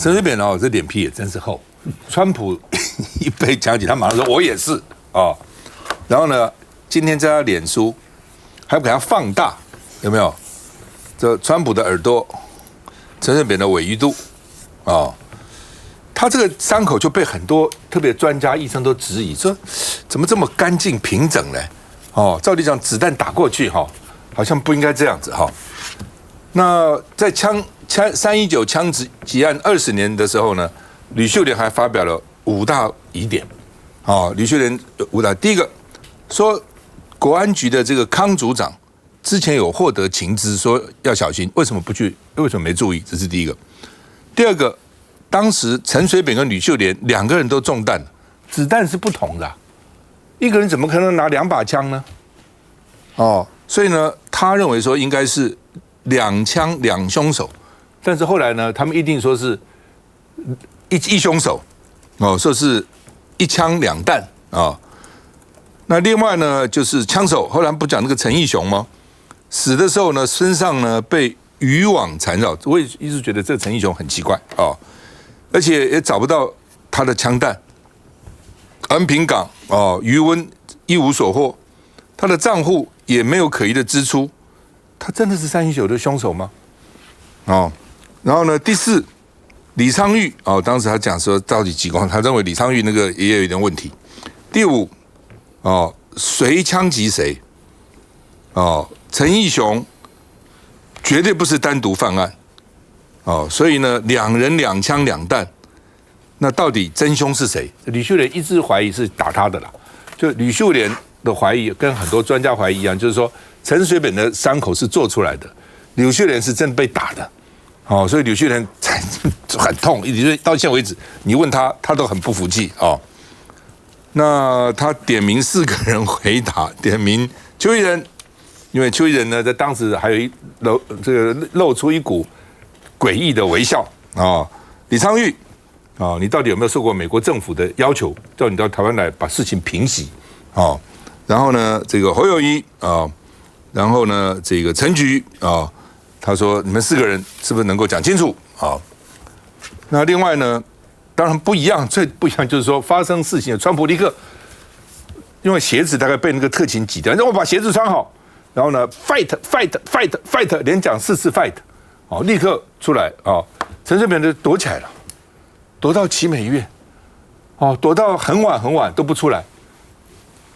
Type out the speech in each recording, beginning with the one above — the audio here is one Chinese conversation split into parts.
陈水扁哦，这脸皮也真是厚。川普一被讲起，他马上说我也是哦。然后呢，今天在他脸书还给他放大，有没有？这川普的耳朵，陈水扁的尾鱼肚，哦，他这个伤口就被很多特别专家医生都质疑，说怎么这么干净平整呢？哦，照理讲子弹打过去哈，好像不应该这样子哈。那在319枪击案20年的时候呢，吕秀莲还发表了5大疑点。吕秀莲5大，第一个说国安局的这个康组长之前有获得情资，说要小心，为什么不去？为什么没注意？这是第一个。第二个，当时陈水扁跟吕秀莲2个人都中弹，子弹是不同的，一个人怎么可能拿2把枪呢？所以呢，他认为说应该是2枪2凶手，但是后来呢，他们一定说是一凶手，说是1枪2弹啊。那另外呢，就是枪手，后来不讲那个陈义雄吗？死的时候呢，身上呢被渔网缠绕，我也一直觉得这陈义雄很奇怪而且也找不到他的枪弹。安平港渔温一无所获，他的账户也没有可疑的支出，他真的是319的凶手吗？然后呢，第4，李昌钰当时他讲说到底几公，他认为李昌钰那个也有一点问题。第5，谁枪击谁？陈义雄绝对不是单独犯案，所以呢，2人2枪2弹，那到底真凶是谁？吕秀莲一直怀疑是打他的啦，就吕秀莲的怀疑跟很多专家怀疑一样，就是说陈水扁的伤口是做出来的，吕秀莲是真的被打的，所以吕秀莲很痛，一直到现在为止，你问他，他都很不服气那他点名4个人回答，点名邱义仁，因为邱义仁呢在当时还有露出一股诡异的微笑李昌钰你到底有没有受过美国政府的要求，叫你到台湾来把事情平息然后呢，这个侯友宜然后呢，这个陈菊他说你们4个人是不是能够讲清楚那另外呢？当然不一样，最不一样就是说发生事情，川普立刻因为鞋子大概被那个特勤挤掉，让我把鞋子穿好，然后呢 fight， 连讲4次 fight， 立刻出来陈水扁就躲起来了，躲到奇美院，躲到很晚都不出来，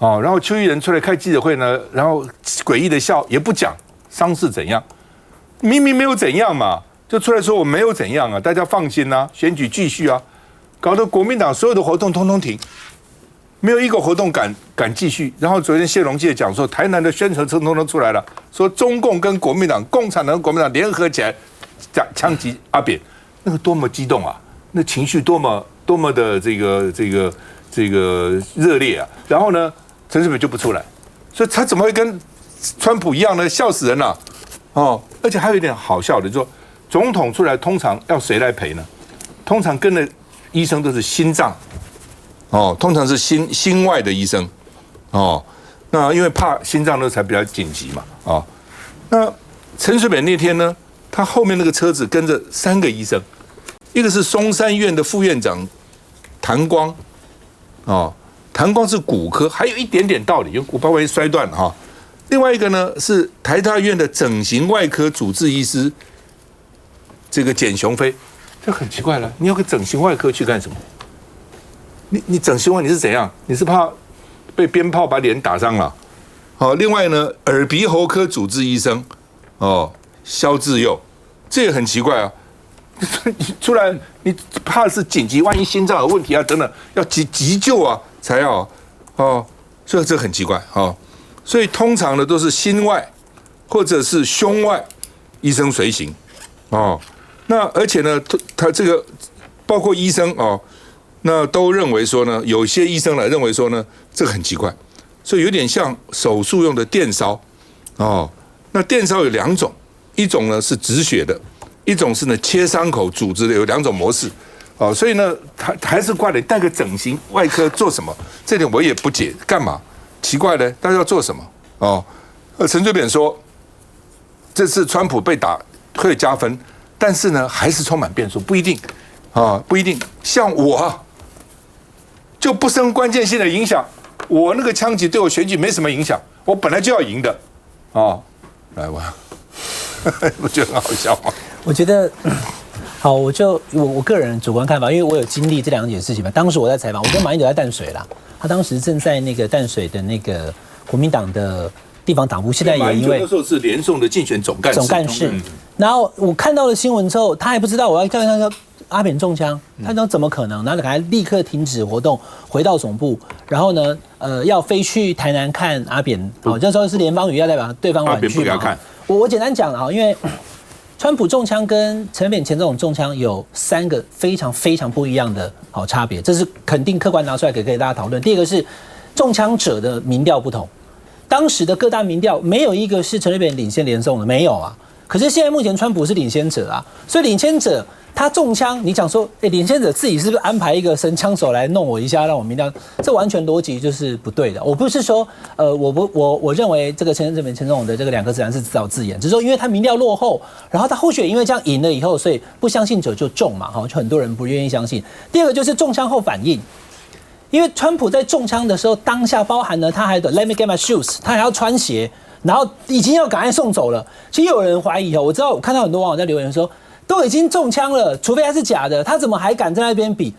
然后邱义仁出来开记者会呢，然后诡异的笑也不讲伤势怎样，明明没有怎样嘛，就出来说我没有怎样大家放心选举继续搞得国民党所有的活动通通停，没有一个活动敢继续。然后昨天谢龙介讲说，台南的宣传车通通出来了，说中共跟国民党、共产党跟国民党联合起来枪击阿扁，那个多么激动那情绪多么的这个热烈然后呢，陈水扁就不出来，所以他怎么会跟川普一样呢？笑死人了而且还有一点好笑的，就是说总统出来通常要谁来陪呢？通常跟的医生都是心脏，通常是心外的医生，那因为怕心脏那才比较紧急嘛，那陈水扁那天呢，他后面那个车子跟着3个医生，一个是松山院的副院长谭光，谭光是骨科，还有一点点道理，因为骨万一摔断另外一个呢是台大医院的整形外科主治医师，这个简雄飞。这很奇怪了，你有个整形外科去干什么？你整形外你是怎样？你是怕被鞭炮把脸打伤了？另外呢，耳鼻喉科主治医生肖志佑，这也很奇怪你出来，你怕是紧急，万一心脏有问题等等，要急救才要所以这很奇怪所以通常呢都是心外或者是胸外医生随行那而且呢，他这个包括医生那都认为说呢，有些医生来认为说呢，这个很奇怪，所以有点像手术用的电烧那电烧有2种，一种呢是止血的，一种是呢切伤口组织的，有2种模式所以呢，他还是怪你带个整形外科做什么？这点我也不解，干嘛？奇怪的，大家要做什么陈水扁说，这次川普被打会加分。但是呢，还是充满变数，不一定不一定。像我就不生关键性的影响，我那个枪击对我选举没什么影响，我本来就要赢的来吧，不觉得很好笑吗？我觉得。好，我个人主观看法，因为我有经历这2件事情嘛。当时我在采访，我跟马英九在淡水啦，他当时正在那个淡水的那个国民党的地方党部，现在也因为那时候是连宋的竞选总干事，然后我看到了新闻之后，他还不知道我要叫他说阿扁中枪，他说怎么可能？然后赶快立刻停止活动，回到总部，然后呢，要飞去台南看阿扁。那时候是联邦瑜要代表对方婉拒嘛。我简单讲了因为。川普中枪跟陈水扁前总统中枪有3个非常非常不一样的差别，这是肯定客观拿出来给大家讨论。第一个是中枪者的民调不同，当时的各大民调没有一个是陈水扁领先连宋的，没有啊。可是现在目前川普是领先者啊，所以领先者他中枪，你讲说，领先者自己是不是安排一个神枪手来弄我一下，让我民调？这完全逻辑就是不对的。我不是说，我认为这个陈总统的这个2个自然是自导自演，只是说因为他民调落后，然后他后续因为这样赢了以后，所以不相信者就中嘛，就很多人不愿意相信。第二个就是中枪后反应。因为川普在中枪的时候，当下包含了他还得 Let me get my shoes， 他还要穿鞋，然后已经要赶快送走了。其实有人怀疑我知道我看到很多网友在留言说，都已经中枪了，除非他是假的，他怎么还敢在那边比？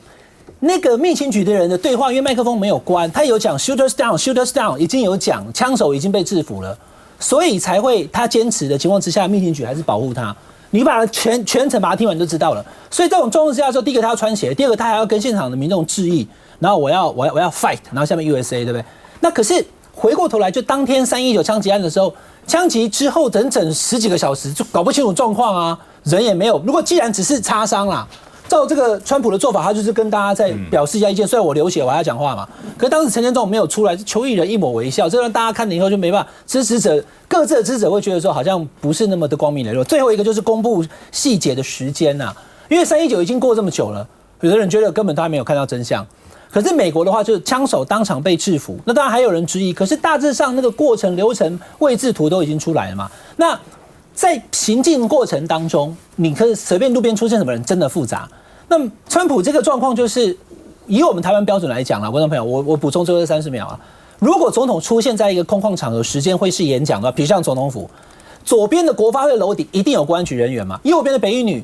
那个密情局的人的对话，因为麦克风没有关，他有讲 shooters down，shooters down， 已经有讲枪手已经被制服了，所以才会他坚持的情况之下，密情局还是保护他。你把全程把它听完就知道了。所以这种状况之下的时候，第一个他要穿鞋，第二个他还要跟现场的民众致意，然后我要 fight， 然后下面 USA 对不对？那可是回过头来，就当天319枪击案的时候，枪击之后整整10几个小时就搞不清楚状况啊，人也没有。如果既然只是擦伤啦，照这个川普的做法，他就是跟大家在表示一下意见。虽然我流血，我还要讲话嘛。可是当时陈建中没有出来，球艺人一抹微笑，这让大家看了以后就没办法。各自的支持者会觉得说，好像不是那么的光明磊落。最后一个就是公布细节的时间呐，因为319已经过这么久了，有的人觉得根本都还没有看到真相。可是美国的话，就是枪手当场被制服，那当然还有人质疑，可是大致上那个过程流程位置图都已经出来了嘛。那在行进过程当中，你可以随便路边出现什么人，真的复杂。那川普这个状况就是，以我们台湾标准来讲啦，观众朋友，我补充最后30秒啊。如果总统出现在一个空旷场合，时间会是演讲的，比如像总统府，左边的国发会楼顶一定有公安局人员嘛，右边的北一女。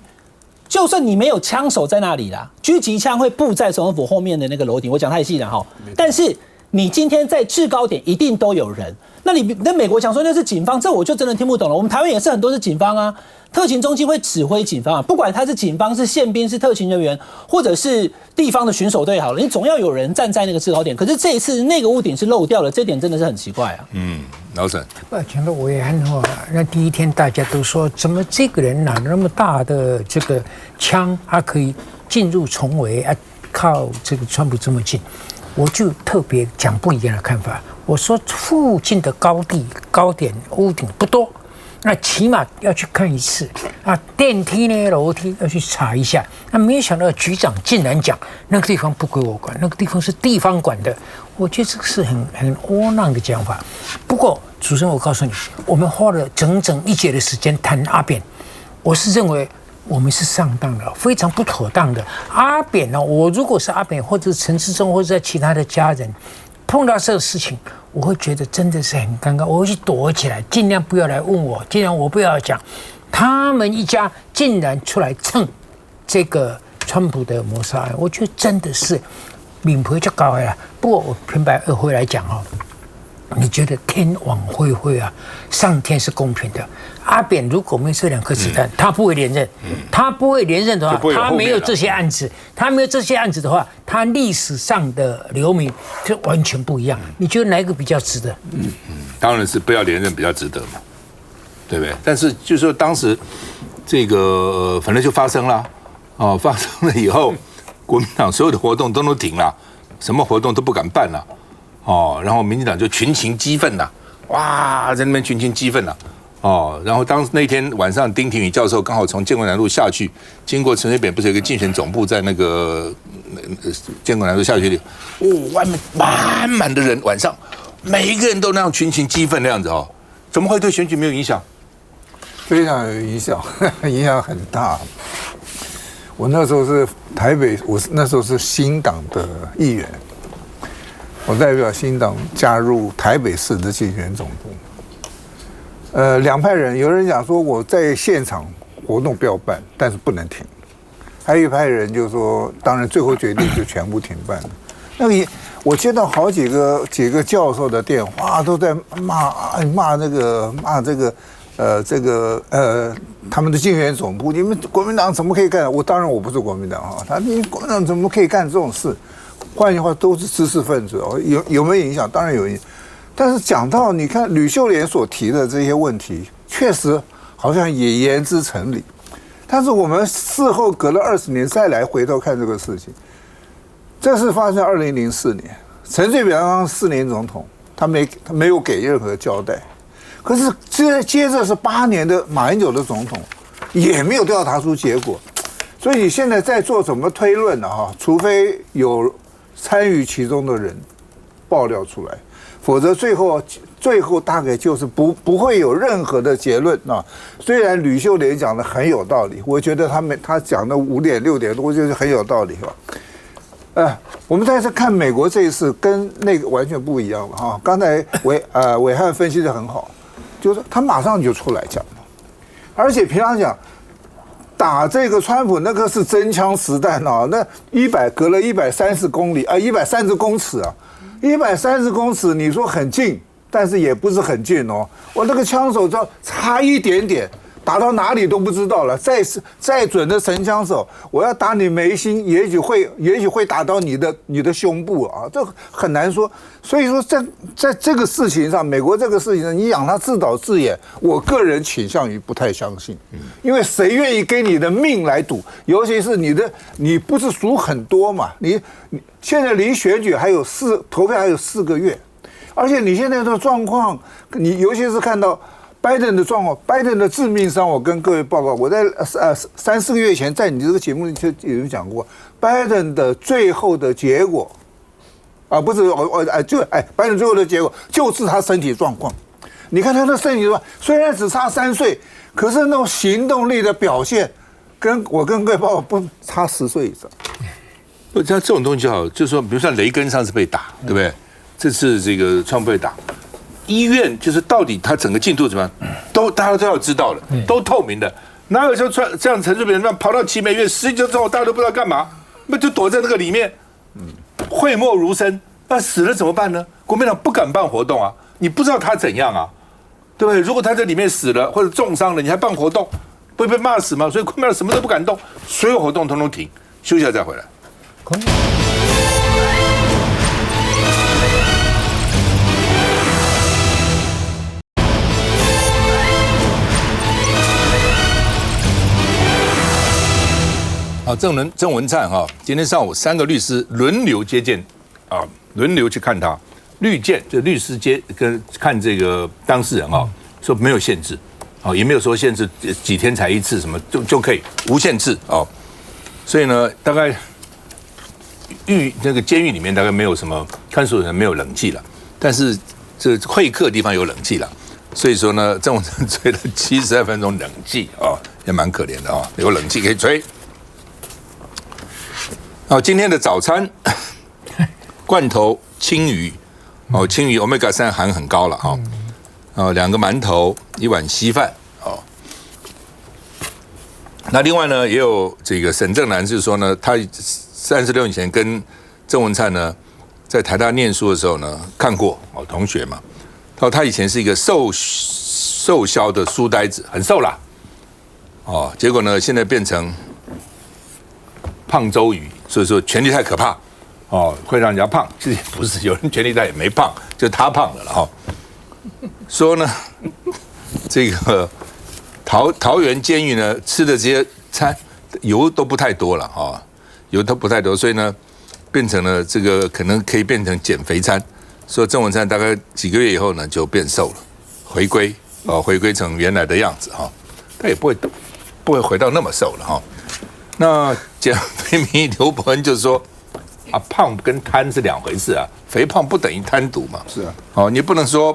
就算你没有枪手在那里啦，狙击枪会布在总统府后面的那个楼顶，我讲太细了哈。但是你今天在制高点一定都有人，那你跟美国讲说那是警方，这我就真的听不懂了。我们台湾也是很多是警方啊，特勤中心会指挥警方啊，不管他是警方、是宪兵、是特勤人员，或者是地方的巡守队好了，你总要有人站在那个制高点。可是这一次那个屋顶是漏掉了，这点真的是很奇怪啊。老沈，讲到维安哈，那第一天大家都说，怎么这个人拿那么大的这个枪，他可以进入重围啊，靠这个川普这么近？我就特别讲不一样的看法。我说附近的高点屋顶不多，那起码要去看一次啊。电梯呢，楼梯要去查一下。那没想到局长竟然讲那个地方不归我管，那个地方是地方管的。我觉得这个是很窝囊的讲法。不过主持人，我告诉你，我们花了整整1节的时间谈阿扁，我是认为我们是上当的，非常不妥当的。阿扁呢，我如果是阿扁，或者是陈时中，或者其他的家人，碰到这个事情，我会觉得真的是很尴尬，我会去躲起来，尽量不要来问我，尽量我不要讲。他们一家竟然出来蹭这个川普的谋杀案，我觉得真的是民配就高了。不过我平白而回来讲哦，你觉得天网恢恢啊？上天是公平的。阿扁如果没这2颗子弹，他不会连任。他不会连任的话，他没有这些案子，的话，他历史上的留名就完全不一样。你觉得哪一个比较值得？当然是不要连任比较值得嘛，对不对？但是就是说当时这个反正就发生了，发生了以后，国民党所有的活动都停了，什么活动都不敢办了。然后民进党就群情激愤了，哇，在那边群情激愤了，然后那天晚上，丁廷宇教授刚好从建国南路下去，经过陈水扁不是有一个竞选总部在那个建国南路下去里，外面满满的人，晚上每一个人都那样群情激愤那样子怎么会对选举没有影响？非常有影响，影响很大。我那时候是台北，那时候是新党的议员，我代表新党加入台北市的竞选总部。两派人，有人讲说我在现场活动不要办，但是不能停；还有一派人就说，当然最后决定就全部停办了。那个我接到好几个教授的电话，都在骂他们的竞选总部，你们国民党怎么可以干？当然我不是国民党啊，你国民党怎么可以干这种事？换句话，都是知识分子哦，有没有影响？当然有影响。但是讲到你看吕秀莲所提的这些问题，确实好像也言之成理。但是我们事后隔了20年再来回头看这个事情，这事发生在2004年，陈水扁当4年总统，他没有给任何交代。可是接着是8年的马英九的总统，也没有调查出结果。所以你现在在做什么推论呢？除非有参与其中的人爆料出来，否则最后大概就是不会有任何的结论啊。虽然吕秀莲讲的很有道理，我觉得他讲的5点6点，我觉得很有道理我们再次看美国这一次跟那个完全不一样了哈。刚才伟汉分析的很好，就是他马上就出来讲了，而且平常讲打这个川普那个是真枪实弹啊，那隔了130公里啊，130公尺啊，130公尺，你说很近，但是也不是很近哦。我那个枪手只要差一点点，打到哪里都不知道了。再准的神枪手，我要打你眉心，也许会打到你的胸部啊，这很难说。所以说在这个事情上，美国这个事情上，你让他自导自演，我个人倾向于不太相信，因为谁愿意给你的命来赌？尤其是你不是输很多嘛？你现在离选举投票还有4个月，而且你现在的状况，你尤其是看到拜登的状况，拜登的致命伤，我跟各位报告，我在3-4个月前在你这个节目里就有人讲过，拜登的最后的结果，不是拜登最后的结果就是他身体状况。你看他的身体状况，虽然只差3岁，可是那种行动力的表现，跟各位报告不差10岁以上。不，像这种东西就好，就是说，比如像雷根上次被打，对不对？这次这个川普被打。医院就是到底他整个进度怎么样，大家都要知道的，都透明的。哪有像这样陈水扁那样跑到奇美院10几之后，大家都不知道干嘛，那就躲在那个里面，讳莫如深。那死了怎么办呢？国民党不敢办活动啊，你不知道他怎样啊，对不对？如果他在里面死了或者重伤了，你还办活动，不会被骂死吗？所以国民党什么都不敢动，所有活动统统停，休息一下再回来。郑文灿今天上午3个律师轮流接见轮流去看他。律见就律师看这个当事人说没有限制也没有说限制几天才一次什么就可以无限制所以呢，大概那个监狱里面大概没有什么看守人没有冷气了，但是这会客的地方有冷气了。所以说呢，郑文灿吹了72分钟冷气也蛮可怜的有冷气可以吹。今天的早餐罐头青鱼青鱼 Omega-3 含很高了2个馒头1碗稀饭那另外呢，也有这个沈正南，就是说呢，他36年前跟郑文灿呢在台大念书的时候呢看过同学嘛，他以前是一个瘦削的书呆子，很瘦啦结果呢现在变成胖周瑜，所以说权力太可怕会让人家胖。其实也不是，有人权力太也没胖，就他胖了说呢，这个桃园监狱呢吃的这些餐油都不太多了油都不太多，所以呢变成了这个可能可以变成减肥餐。说郑文灿大概几个月以后呢就变瘦了，回归成原来的样子他也不会回到那么瘦了那减肥迷刘伯恩就说胖跟贪是2回事啊，肥胖不等于贪渎嘛。是啊，你不能说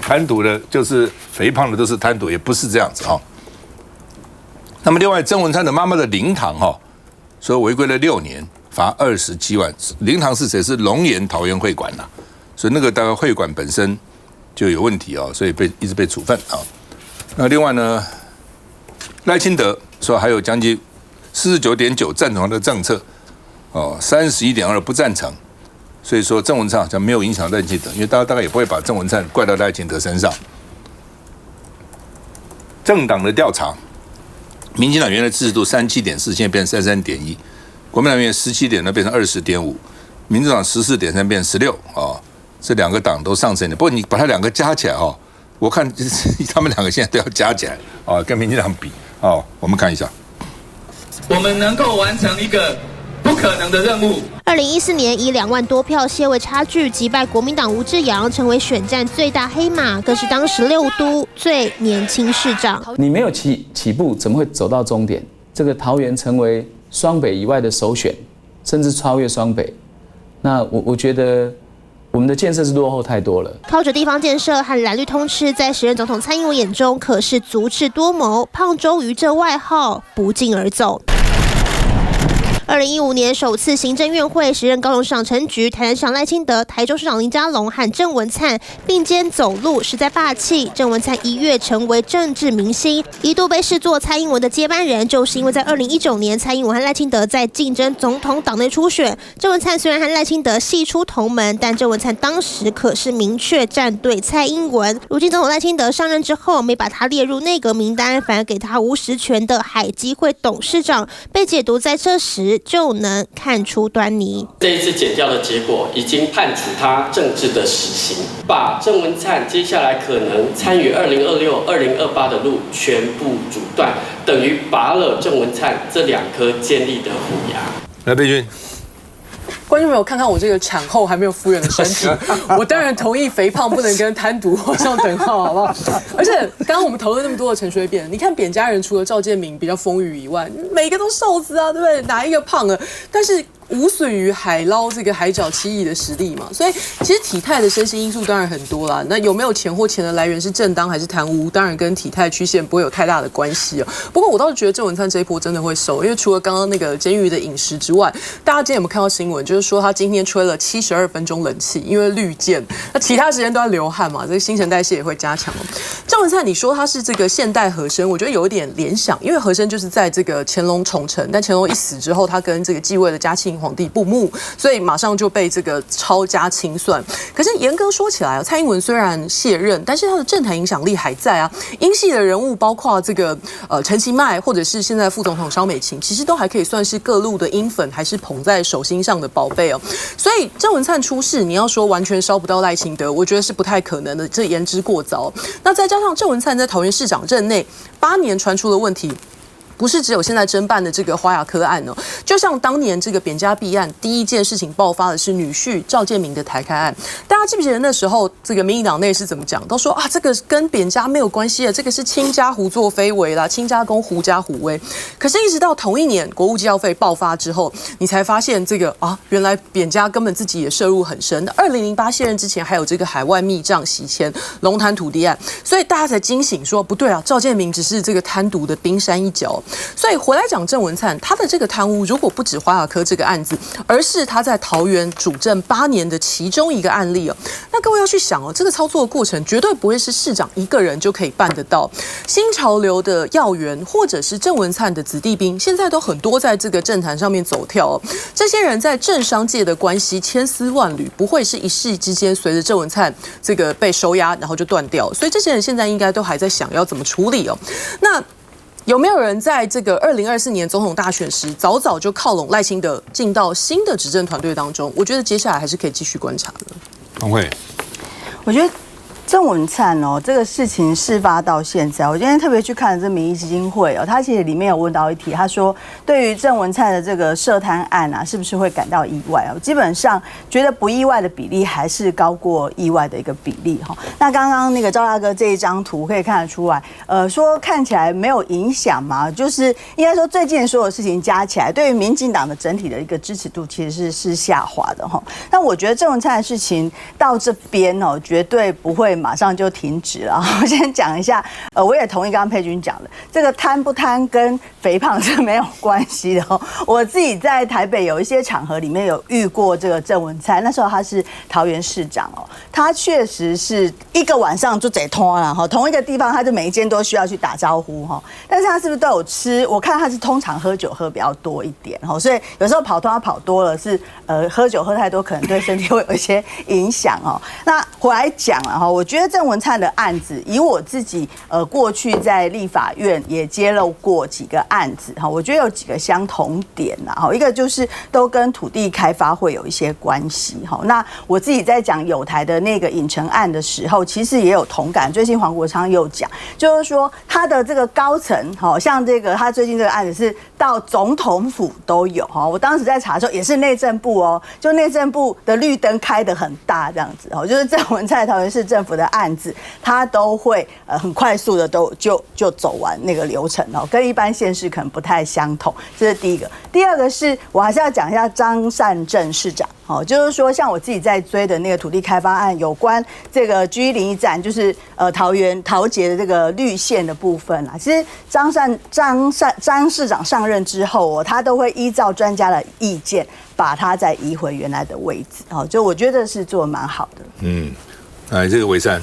贪渎的就是肥胖的都是贪渎，也不是这样子那么另外，郑文灿的妈妈的灵堂说违规了6年，罚27万。灵堂是谁？是龙岩桃园会馆所以那个大概会馆本身就有问题所以一直被处分那另外呢，赖清德说还有将近49.9%赞成的政策，31.2%不赞成。所以说郑文灿好像没有影响赖清德，因为大家大概也不会把郑文灿怪到赖清德身上。政党的调查，民进党原来支持度37.4，现在变成33.1，国民党原来17点呢变成20.5，民主党14.3变16这2个党都上升了。不过你把它2个加起来我看他们2个现在都要加起来跟民进党比我们看一下，我们能够完成一个不可能的任务。2014年以2万多票些微差距击败国民党吴志阳，成为选战最大黑马，更是当时6都最年轻市长。你没有起步，怎么会走到终点？这个桃园成为双北以外的首选，甚至超越双北。那我觉得我们的建设是落后太多了。靠着地方建设和蓝绿通吃，在时任总统蔡英文眼中可是足智多谋，胖周瑜这外号不胫而走。2015年首次行政院会，时任高雄市长陈菊、台南市长赖清德、台中市长林佳龙和郑文灿并肩走路，实在霸气。郑文灿一跃成为政治明星，一度被视作蔡英文的接班人，就是因为在2019年，蔡英文和赖清德在竞争总统党内初选。郑文灿虽然和赖清德系出同门，但郑文灿当时可是明确站队蔡英文。如今总统赖清德上任之后，没把他列入内阁名单，反而给他无实权的海基会董事长，被解读在这时就能看出端倪。这一次检调的结果已经判处他政治的死刑，把郑文灿接下来可能参与2026、2028的路全部阻断，等于拔了郑文灿这2颗尖利的虎牙。来，贝君。观众朋友，看看我这个产后还没有复原的身体，我当然同意肥胖不能跟贪渎画上等号，好不好？而且刚刚我们讨论那么多的陈水扁，你看扁家人除了赵建明比较丰腴以外，每个都瘦子啊，对不对？哪一个胖了？但是无损于海捞这个海角7亿的实力嘛，所以其实体态的身心因素当然很多啦。那有没有钱或钱的来源是正当还是贪污，当然跟体态曲线不会有太大的关系哦。不过我倒是觉得郑文灿这一波真的会瘦，因为除了刚刚那个监狱的饮食之外，大家今天有没有看到新闻？就是说他今天吹了72分钟冷气，因为绿箭，那其他时间都在流汗嘛，这个新陈代谢也会加强哦。郑文灿，你说他是这个现代和珅，我觉得有一点联想，因为和珅就是在这个乾隆宠臣，但乾隆一死之后，他跟这个继位的嘉庆皇帝不睦，所以马上就被这个抄家清算。可是严格说起来，蔡英文虽然卸任，但是他的政坛影响力还在啊。英系的人物包括这个陈其迈，或者是现在副总统萧美琴，其实都还可以算是各路的英粉，还是捧在手心上的宝贝哦。所以郑文灿出事，你要说完全烧不到赖清德，我觉得是不太可能的，这言之过早。那再加上郑文灿在桃园市长任内8年传出了问题。不是只有现在侦办的这个华亚科案哦，就像当年这个扁家弊案，第一件事情爆发的是女婿赵建明的台开案。大家记不记得那时候这个民进党内是怎么讲？都说啊，这个跟扁家没有关系的，这个是亲家胡作非为啦，亲家公狐假虎威。可是，一直到同一年国务机要费爆发之后，你才发现这个啊，原来扁家根本自己也涉入很深。2008卸任之前，还有这个海外密账洗钱、龙潭土地案，所以大家才惊醒说，不对啊，赵建明只是这个贪渎的冰山一角。所以回来讲郑文灿，他的这个贪污，如果不止华亚科这个案子，而是他在桃园主政8年的其中一个案例哦，那各位要去想哦，这个操作的过程绝对不会是市长一个人就可以办得到。新潮流的要员，或者是郑文灿的子弟兵，现在都很多在这个政坛上面走跳哦。这些人在政商界的关系千丝万缕，不会是一夕之间随着郑文灿这个被收押，然后就断掉。所以这些人现在应该都还在想要怎么处理哦。那有没有人在这个2024年总统大选时，早早就靠拢赖清德进到新的执政团队当中？我觉得接下来还是可以继续观察的。彭慧，我觉得郑文灿哦，这个事情事发到现在，我今天特别去看了这民意基金会哦，他其实里面有问到一题，他说对于郑文灿的这个涉贪案啊，是不是会感到意外哦？基本上觉得不意外的比例还是高过意外的一个比例哈。那刚刚那个赵大哥这一张图可以看得出来，说看起来没有影响嘛，就是应该说最近所有事情加起来，对于民进党的整体的一个支持度其实是下滑的哈。但我觉得郑文灿的事情到这边哦，绝对不会马上就停止了。我先讲一下，我也同意刚刚佩君讲的，这个贪不贪跟肥胖是没有关系的。我自己在台北有一些场合里面有遇过这个郑文灿，那时候他是桃园市长哦，他确实是一个晚上就得拖了哈，同一个地方他就每一间都需要去打招呼哈，但是他是不是都有吃？我看他是通常喝酒喝比较多一点哈，所以有时候跑通他跑多了是喝酒喝太多，可能对身体会有一些影响哦。那回来讲了哈，我觉得郑文灿的案子，以我自己过去在立法院也揭露过几个案子哈，我觉得有几个相同点呐哈，一个就是都跟土地开发会有一些关系哈。那我自己在讲友台的那个影城案的时候，其实也有同感。最近黄国昌又讲，就是说他的这个高层，好像这个他最近这个案子是到总统府都有哈。我当时在查的时候也是内政部哦，就内政部的绿灯开得很大这样子哦，就是郑文灿桃园市政府的案子，他都会很快速的就走完那个流程哦，跟一般县市可能不太相同。这是第一个。第二个是我还是要讲一下张善政市长。哦，就是说，像我自己在追的那个土地开发案，有关这个G101站，就是桃捷的这个绿线的部分啦。其实张市长上任之后哦，他都会依照专家的意见，把它再移回原来的位置。哦，就我觉得是做得蛮好的。来这个濰善。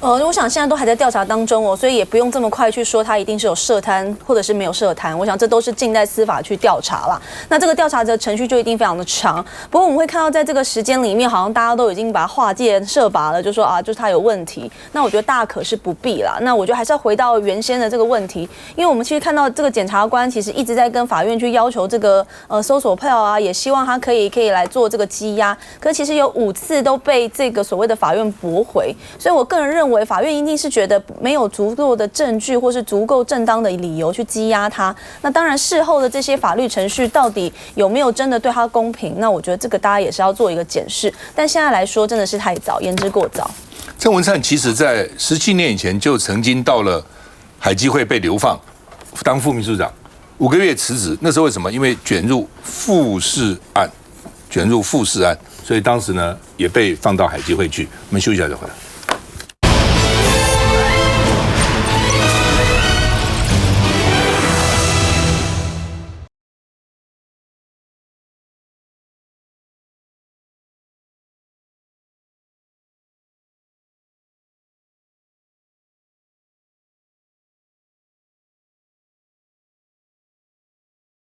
我想现在都还在调查当中哦，所以也不用这么快去说他一定是有涉贪或者是没有涉贪。我想这都是静待司法去调查啦。那这个调查的程序就一定非常的长。不过我们会看到，在这个时间里面，好像大家都已经把划界设拔了，就说啊，就是他有问题。那我觉得大可是不必啦。那我觉得还是要回到原先的这个问题，因为我们其实看到这个检察官其实一直在跟法院去要求这个搜索票啊，也希望他可以来做这个羁押。可是其实有5次都被这个所谓的法院驳回，所以我个人认为。法院一定是觉得没有足够的证据或是足够正当的理由去羁押他。那当然事后的这些法律程序到底有没有真的对他公平？那我觉得这个大家也是要做一个检视。但现在来说真的是太早，言之过早。郑文灿其实在17年以前就曾经到了海基会被流放当副秘书长，5个月辞职。那时候为什么？因为卷入富士案，所以当时呢也被放到海基会去。我们休息一下再回来。